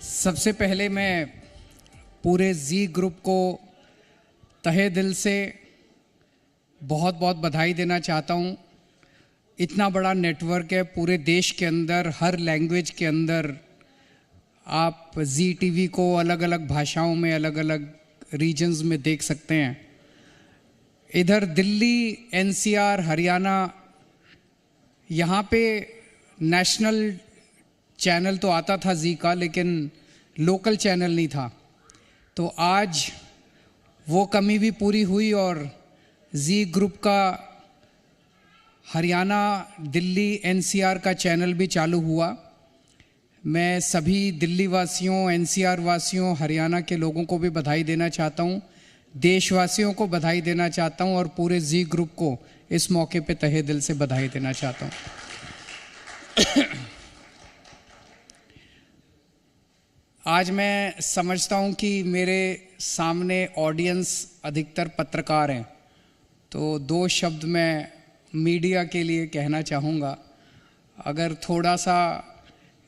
सबसे पहले मैं पूरे जी ग्रुप को तहे दिल से बहुत बहुत बधाई देना चाहता हूँ। इतना बड़ा नेटवर्क है पूरे देश के अंदर, हर लैंग्वेज के अंदर आप जी टीवी को अलग अलग भाषाओं में, अलग अलग रीजन्स में देख सकते हैं। इधर दिल्ली, एनसीआर, हरियाणा, यहाँ पे नेशनल चैनल तो आता था जी का, लेकिन लोकल चैनल नहीं था। तो आज वो कमी भी पूरी हुई और जी ग्रुप का हरियाणा, दिल्ली, एनसीआर का चैनल भी चालू हुआ। मैं सभी दिल्ली वासियों, एनसीआर वासियों, हरियाणा के लोगों को भी बधाई देना चाहता हूँ, देशवासियों को बधाई देना चाहता हूँ और पूरे जी ग्रुप को इस मौके पे तहे दिल से बधाई देना चाहता हूँ। आज मैं समझता हूँ कि मेरे सामने ऑडियंस अधिकतर पत्रकार हैं, तो दो शब्द मैं मीडिया के लिए कहना चाहूँगा। अगर थोड़ा सा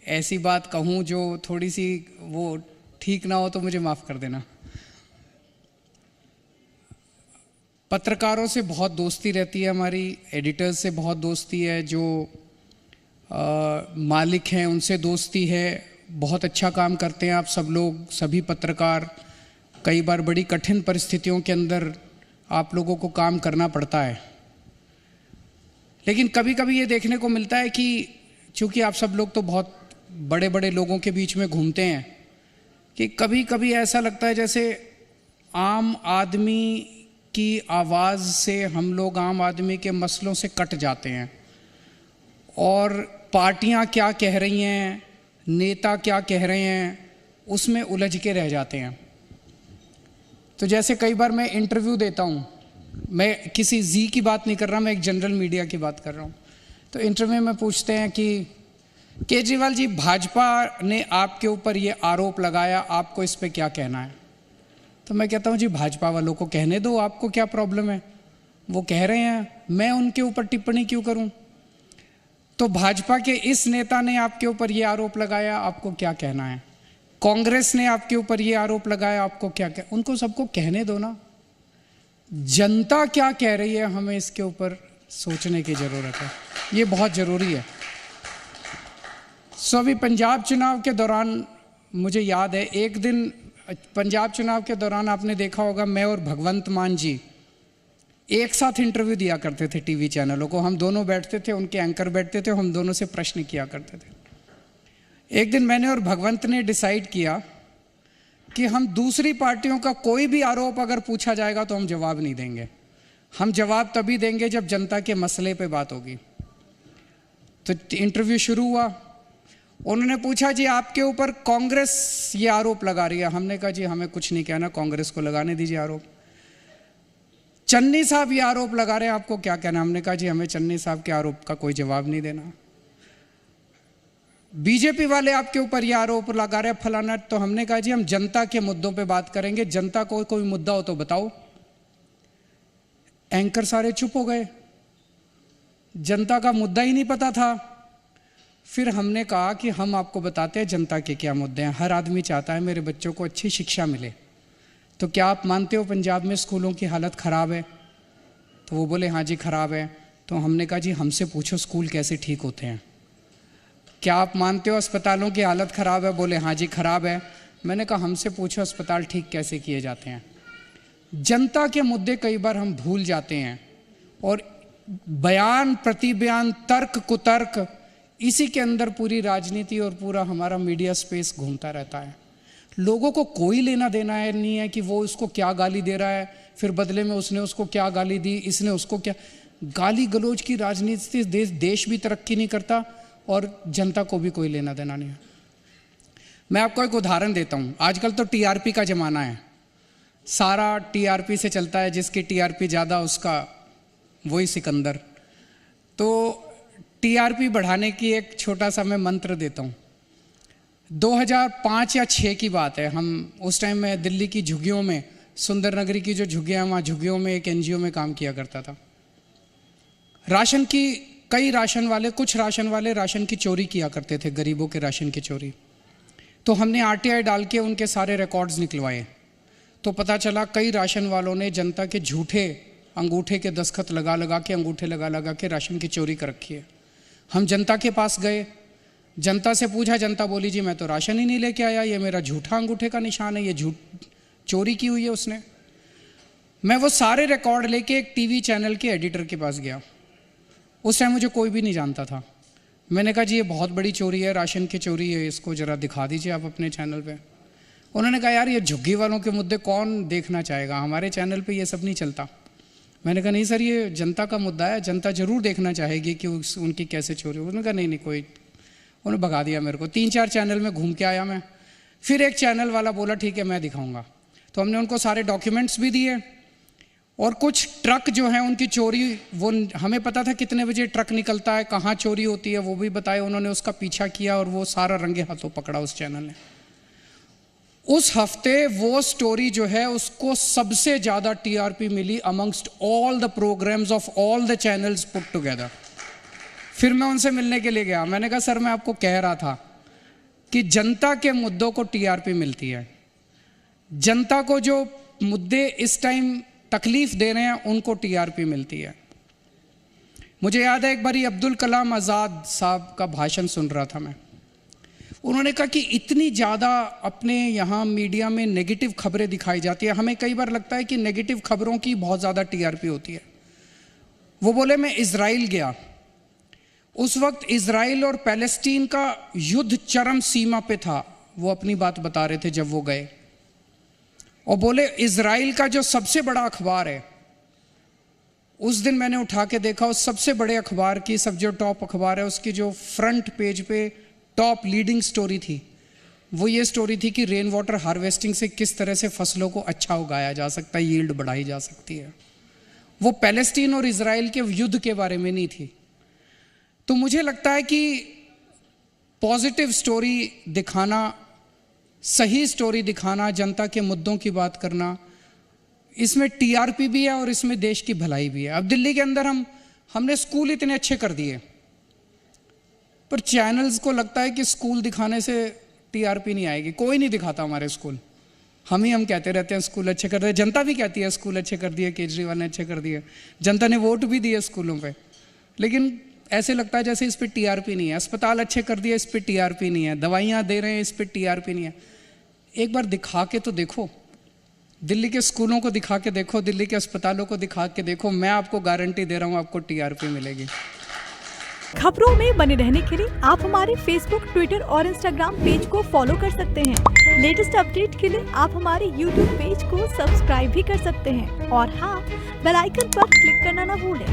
ऐसी बात कहूँ जो थोड़ी सी वो ठीक ना हो तो मुझे माफ़ कर देना। पत्रकारों से बहुत दोस्ती रहती है हमारी, एडिटर्स से बहुत दोस्ती है, जो मालिक हैं उनसे दोस्ती है। बहुत अच्छा काम करते हैं आप सब लोग, सभी पत्रकार। कई बार बड़ी कठिन परिस्थितियों के अंदर आप लोगों को काम करना पड़ता है, लेकिन कभी कभी ये देखने को मिलता है कि चूँकि आप सब लोग तो बहुत बड़े बड़े लोगों के बीच में घूमते हैं, कि कभी कभी ऐसा लगता है जैसे आम आदमी की आवाज़ से हम लोग आम आदमी के मसलों से कट जाते हैं और पार्टियां क्या कह रही हैं, नेता क्या कह रहे हैं, उसमें उलझ के रह जाते हैं। तो जैसे कई बार मैं इंटरव्यू देता हूँ, मैं किसी जी की बात नहीं कर रहा, मैं एक जनरल मीडिया की बात कर रहा हूँ। तो इंटरव्यू में पूछते हैं कि केजरीवाल जी, भाजपा ने आपके ऊपर ये आरोप लगाया, आपको इस पे क्या कहना है? तो मैं कहता हूँ जी भाजपा वालों को कहने दो, आपको क्या प्रॉब्लम है, वो कह रहे हैं, मैं उनके ऊपर टिप्पणी क्यों करूँ? तो भाजपा के इस नेता ने आपके ऊपर ये आरोप लगाया, आपको क्या कहना है? कांग्रेस ने आपके ऊपर ये आरोप लगाया, आपको क्या उनको सबको कहने दो ना। जनता क्या कह रही है, हमें इसके ऊपर सोचने की ज़रूरत है, ये बहुत ज़रूरी है। अभी पंजाब चुनाव के दौरान मुझे याद है, एक दिन पंजाब चुनाव के दौरान आपने देखा होगा, मैं और भगवंत मान जी एक साथ इंटरव्यू दिया करते थे टीवी चैनलों को। हम दोनों बैठते थे, उनके एंकर बैठते थे, हम दोनों से प्रश्न किया करते थे। एक दिन मैंने और भगवंत ने डिसाइड किया कि हम दूसरी पार्टियों का कोई भी आरोप अगर पूछा जाएगा तो हम जवाब नहीं देंगे। हम जवाब तभी देंगे जब जनता के मसले पे बात होगी। तो इंटरव्यू शुरू हुआ। उन्होंने पूछा, जी आपके ऊपर कांग्रेस ये आरोप लगा रही है। हमने कहा जी हमें कुछ नहीं कहना, कांग्रेस को लगाने दीजिए आरोप। चन्नी साहब ये आरोप लगा रहे हैं, आपको क्या कहना? हमने कहा जी हमें चन्नी साहब के आरोप का कोई जवाब नहीं देना। बीजेपी वाले आपके ऊपर ये आरोप लगा रहे हैं फलाना। तो हमने कहा जी हम जनता के मुद्दों पे बात करेंगे, जनता को कोई मुद्दा हो तो बताओ। एंकर सारे चुप हो गए, जनता का मुद्दा ही नहीं पता था। फिर हमने कहा कि हम आपको बताते हैं जनता के क्या मुद्दे हैं। हर आदमी चाहता है मेरे बच्चों को अच्छी शिक्षा मिले, तो क्या आप मानते हो पंजाब में स्कूलों की हालत ख़राब है? तो वो बोले हाँ जी ख़राब है। तो हमने कहा जी हमसे पूछो स्कूल कैसे ठीक होते हैं। क्या आप मानते हो अस्पतालों की हालत ख़राब है? बोले हाँ जी ख़राब है। मैंने कहा हमसे पूछो अस्पताल ठीक कैसे किए जाते हैं। जनता के मुद्दे कई बार हम भूल जाते हैं और बयान प्रतिबयान, तर्क कुतर्क, इसी के अंदर पूरी राजनीति और पूरा हमारा मीडिया स्पेस घूमता रहता है। लोगों को कोई लेना देना है नहीं है कि वो उसको क्या गाली दे रहा है, फिर बदले में उसने उसको क्या गाली दी, इसने उसको क्या। गाली गलौज की राजनीति से देश भी तरक्की नहीं करता और जनता को भी कोई लेना देना नहीं है। मैं आपको एक उदाहरण देता हूँ। आजकल तो टीआरपी का ज़माना है, सारा टीआरपी से चलता है, जिसकी टीआरपी ज़्यादा उसका वही सिकंदर। तो टीआरपी बढ़ाने की एक छोटा सा मैं मंत्र देता हूँ। 2005 या 6 की बात है, हम उस टाइम में दिल्ली की झुग्गियों में, सुंदर नगरी की जो झुग्गियाँ हैं, वहाँ झुग्गियों में एक एनजीओ में काम किया करता था। राशन की कुछ राशन वाले राशन की चोरी किया करते थे, गरीबों के राशन की चोरी। तो हमने RTI डाल के उनके सारे रिकॉर्ड्स निकलवाए, तो पता चला कई राशन वालों ने जनता के झूठे अंगूठे के दस्तखत लगा लगा के राशन की चोरी कर रखी है। हम जनता के पास गए, जनता से पूछा, जनता बोली जी मैं तो राशन ही नहीं लेके आया, ये मेरा झूठा अंगूठे का निशान है, ये चोरी की हुई है उसने। मैं वो सारे रिकॉर्ड लेके एक टीवी चैनल के एडिटर के पास गया। उस टाइम मुझे कोई भी नहीं जानता था। मैंने कहा जी ये बहुत बड़ी चोरी है, राशन की चोरी है, इसको ज़रा दिखा दीजिए आप अपने चैनल पे। उन्होंने कहा यार ये झुग्गी वालों के मुद्दे कौन देखना चाहेगा, हमारे चैनल पे ये सब नहीं चलता। मैंने कहा नहीं सर ये जनता का मुद्दा है, जनता ज़रूर देखना चाहेगी कि उनकी कैसे चोरी हो। उन्होंने कहा नहीं कोई, उन्होंने भगा दिया मेरे को। 3-4 चैनल में घूम के आया मैं। फिर एक चैनल वाला बोला ठीक है मैं दिखाऊंगा। तो हमने उनको सारे डॉक्यूमेंट्स भी दिए, और कुछ ट्रक जो हैं उनकी चोरी, वो हमें पता था कितने बजे ट्रक निकलता है, कहाँ चोरी होती है, वो भी बताया। उन्होंने उसका पीछा किया और वो सारा रंगे हाथों पकड़ा उस चैनल ने। उस हफ्ते वो स्टोरी जो है उसको सबसे ज़्यादा TRP मिली amongst all the programmes of all the channels put together. फिर मैं उनसे मिलने के लिए गया। मैंने कहा सर मैं आपको कह रहा था कि जनता के मुद्दों को TRP मिलती है, जनता को जो मुद्दे इस टाइम तकलीफ दे रहे हैं उनको TRP मिलती है। मुझे याद है एक बारी अब्दुल कलाम आज़ाद साहब का भाषण सुन रहा था मैं। उन्होंने कहा कि इतनी ज़्यादा अपने यहाँ मीडिया में नेगेटिव खबरें दिखाई जाती है, हमें कई बार लगता है कि नेगेटिव खबरों की बहुत ज़्यादा TRP होती है। वो बोले मैं इज़राइल गया, उस वक्त इज़राइल और पैलेस्टीन का युद्ध चरम सीमा पे था। वो अपनी बात बता रहे थे जब वो गए, और बोले इज़राइल का जो सबसे बड़ा अखबार है, उस दिन मैंने उठा के देखा, उस सबसे बड़े अखबार की सब जो टॉप अखबार है उसकी जो फ्रंट पेज पे टॉप लीडिंग स्टोरी थी, वो ये स्टोरी थी कि रेन वाटर हार्वेस्टिंग से किस तरह से फसलों को अच्छा उगाया जा सकता है, यील्ड बढ़ाई जा सकती है। वो पैलेस्टीन और इज़राइल के युद्ध के बारे में नहीं थी। तो मुझे लगता है कि पॉजिटिव स्टोरी दिखाना, सही स्टोरी दिखाना, जनता के मुद्दों की बात करना, इसमें TRP भी है और इसमें देश की भलाई भी है। अब दिल्ली के अंदर हमने स्कूल इतने अच्छे कर दिए, पर चैनल्स को लगता है कि स्कूल दिखाने से TRP नहीं आएगी। कोई नहीं दिखाता हमारे स्कूल, हम कहते रहते हैं स्कूल अच्छे कर रहे हैं। जनता भी कहती है स्कूल अच्छे कर दिए, केजरीवाल ने अच्छे कर दिए, जनता ने वोट भी दिए स्कूलों पे, लेकिन ऐसे लगता है जैसे इस पर TRP नहीं है। अस्पताल अच्छे कर दिए, इस पर TRP नहीं है। दवाइयाँ दे रहे हैं, इस पर TRP नहीं है। एक बार दिखा के तो देखो, दिल्ली के स्कूलों को दिखा के देखो, दिल्ली के अस्पतालों को दिखा के देखो, मैं आपको गारंटी दे रहा हूँ आपको TRP मिलेगी। खबरों में बने रहने के लिए आप हमारे फेसबुक, ट्विटर और इंस्टाग्राम पेज को फॉलो कर सकते हैं। लेटेस्ट अपडेट के लिए आप हमारे यूट्यूब पेज को सब्सक्राइब भी कर सकते हैं, और हाँ, बेल आइकन पर क्लिक करना ना भूलें।